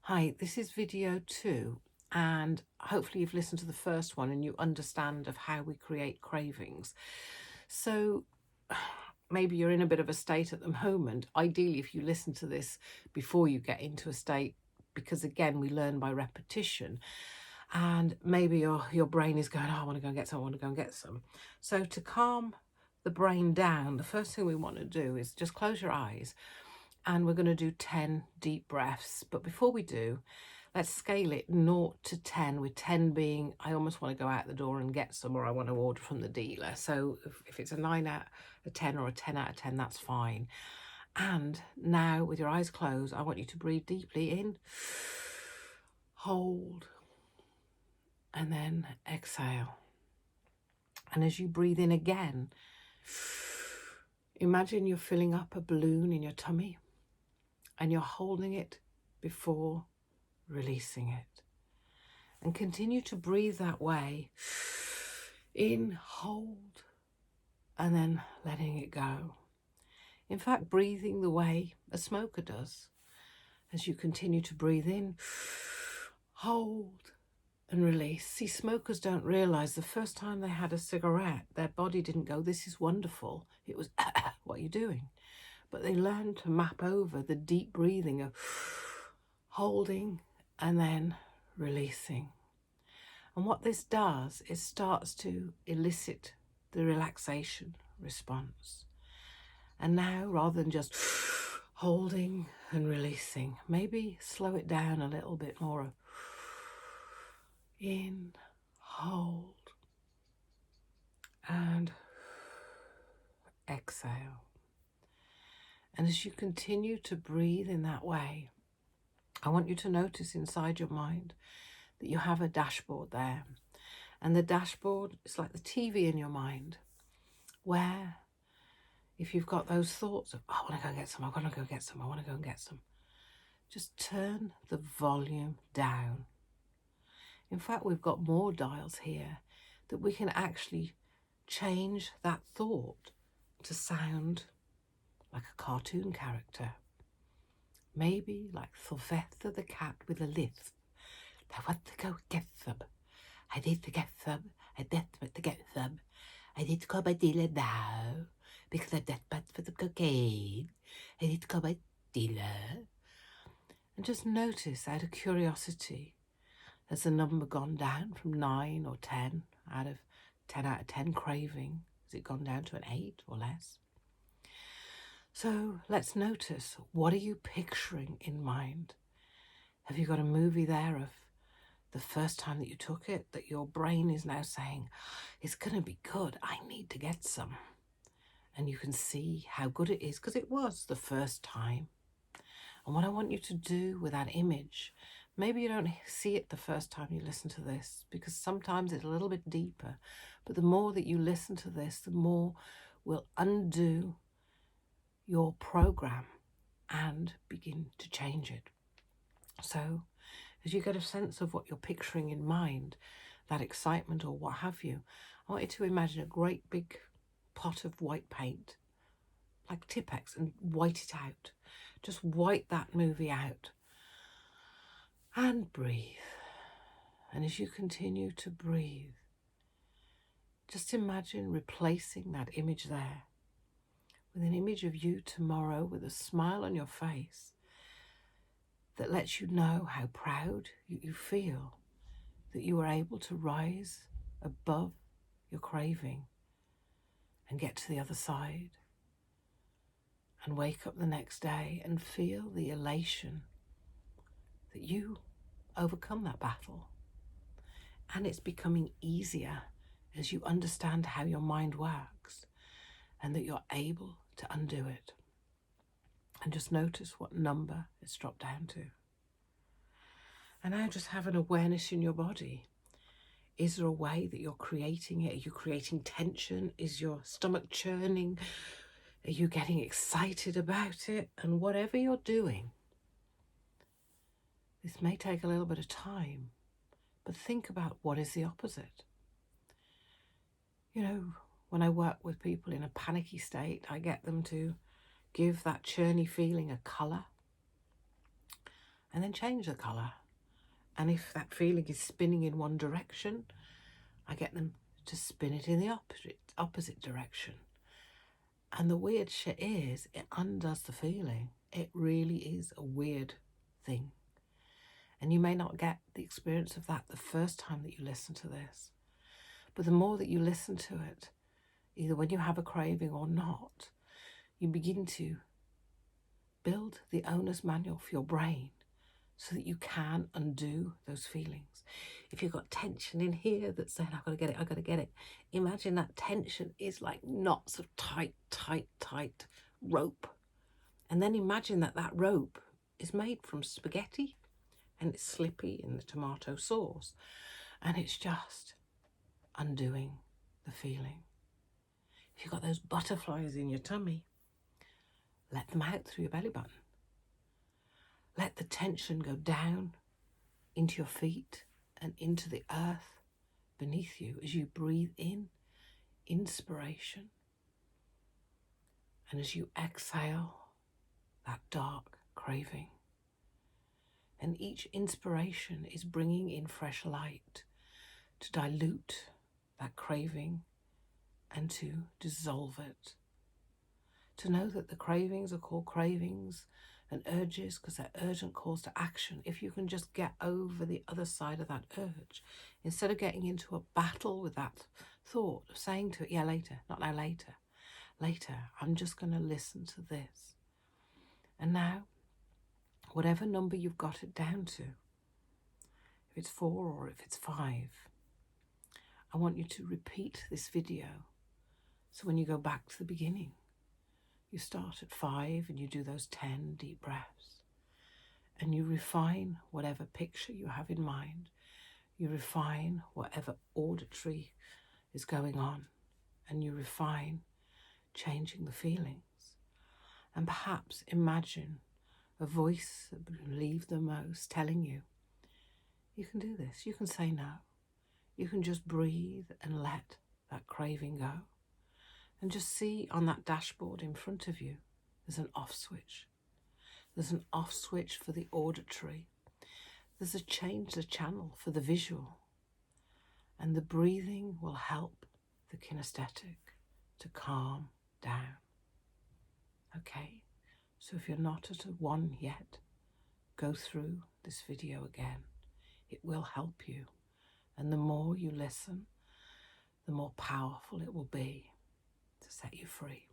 Hi, this is video 2, and hopefully you've listened to the first one and you understand of how we create cravings. So maybe you're in a bit of a state at the moment. Ideally, if you listen to this before you get into a state, because again, we learn by repetition, and maybe your brain is going, oh, I want to go and get some, I want to go and get some. So to calm the brain down, the first thing we want to do is just close your eyes, and we're going to do 10 deep breaths. But before we do, let's scale it 0 to 10, with 10 being I almost want to go out the door and get some, or I want to order from the dealer. So if it's a 9 out of 10 or a 10 out of 10, that's fine. And now with your eyes closed, I want you to breathe deeply in, hold, and then exhale. And as you breathe in again, imagine you're filling up a balloon in your tummy and you're holding it before releasing it. And continue to breathe that way. In, hold, and then letting it go. In fact, breathing the way a smoker does. As you continue to breathe in, hold, and release. See, smokers don't realize the first time they had a cigarette, their body didn't go, this is wonderful. It was, what are you doing? But they learned to map over the deep breathing of holding and then releasing. And what this does is starts to elicit the relaxation response. And now, rather than just holding and releasing, maybe slow it down a little bit more. In, hold, and exhale. And as you continue to breathe in that way, I want you to notice inside your mind that you have a dashboard there. And the dashboard is like the TV in your mind, where if you've got those thoughts of, oh, I want to go and get some, I want to go and get some, I want to go and get some, just turn the volume down. In fact, we've got more dials here that we can actually change that thought to sound like a cartoon character. Maybe like Sylvester the cat with a lisp. I want to go get some. I need to get some. I'm desperate to get some. I need to call my dealer now because I'm desperate for some cocaine. I need to call my dealer. And just notice, out of curiosity, has the number gone down from 9 or 10 out of 10 craving? Has it gone down to an 8 or less? So let's notice, what are you picturing in mind? Have you got a movie there of the first time that you took it, that your brain is now saying, it's going to be good, I need to get some. And you can see how good it is because it was the first time. And what I want you to do with that image, maybe you don't see it the first time you listen to this, because sometimes it's a little bit deeper, but the more that you listen to this, the more will undo your program and begin to change it. So as you get a sense of what you're picturing in mind, that excitement or what have you, I want you to imagine a great big pot of white paint, like Tipp-Ex, and white it out. Just white that movie out. And breathe. And as you continue to breathe, just imagine replacing that image there with an image of you tomorrow with a smile on your face that lets you know how proud you feel that you were able to rise above your craving and get to the other side and wake up the next day and feel the elation that you overcome that battle. And it's becoming easier as you understand how your mind works and that you're able to undo it. And just notice what number it's dropped down to. And now just have an awareness in your body. Is there a way that you're creating it? Are you creating tension? Is your stomach churning? Are you getting excited about it? And whatever you're doing, this may take a little bit of time, but think about what is the opposite. You know, when I work with people in a panicky state, I get them to give that churny feeling a colour. and then change the colour. And if that feeling is spinning in one direction, I get them to spin it in the opposite direction. And the weird shit is, it undoes the feeling. It really is a weird thing. And you may not get the experience of that the first time that you listen to this. But the more that you listen to it, either when you have a craving or not, you begin to build the owner's manual for your brain so that you can undo those feelings. If you've got tension in here that's saying, I've got to get it, I've got to get it, imagine that tension is like knots of tight rope. And then imagine that that rope is made from spaghetti and it's slippy in the tomato sauce. And it's just undoing the feeling. If you've got those butterflies in your tummy, let them out through your belly button. Let the tension go down into your feet and into the earth beneath you as you breathe in inspiration. And as you exhale that dark craving. And each inspiration is bringing in fresh light to dilute that craving and to dissolve it. To know that the cravings are called cravings and urges because they're urgent calls to action. If you can just get over the other side of that urge, instead of getting into a battle with that thought of saying to it, yeah, later, not now, later, I'm just going to listen to this. And now, whatever number you've got it down to, if it's 4 or if it's 5, I want you to repeat this video. So when you go back to the beginning, you start at 5 and you do those 10 deep breaths. And you refine whatever picture you have in mind. You refine whatever auditory is going on. And you refine changing the feelings. And perhaps imagine a voice that would believe the most telling you, you can do this, you can say no. You can just breathe and let that craving go. And just see on that dashboard in front of you, there's an off switch. There's an off switch for the auditory. There's a change the channel for the visual. And the breathing will help the kinesthetic to calm down. Okay, so if you're not at a 1 yet, go through this video again. It will help you. And the more you listen, the more powerful it will be to set you free.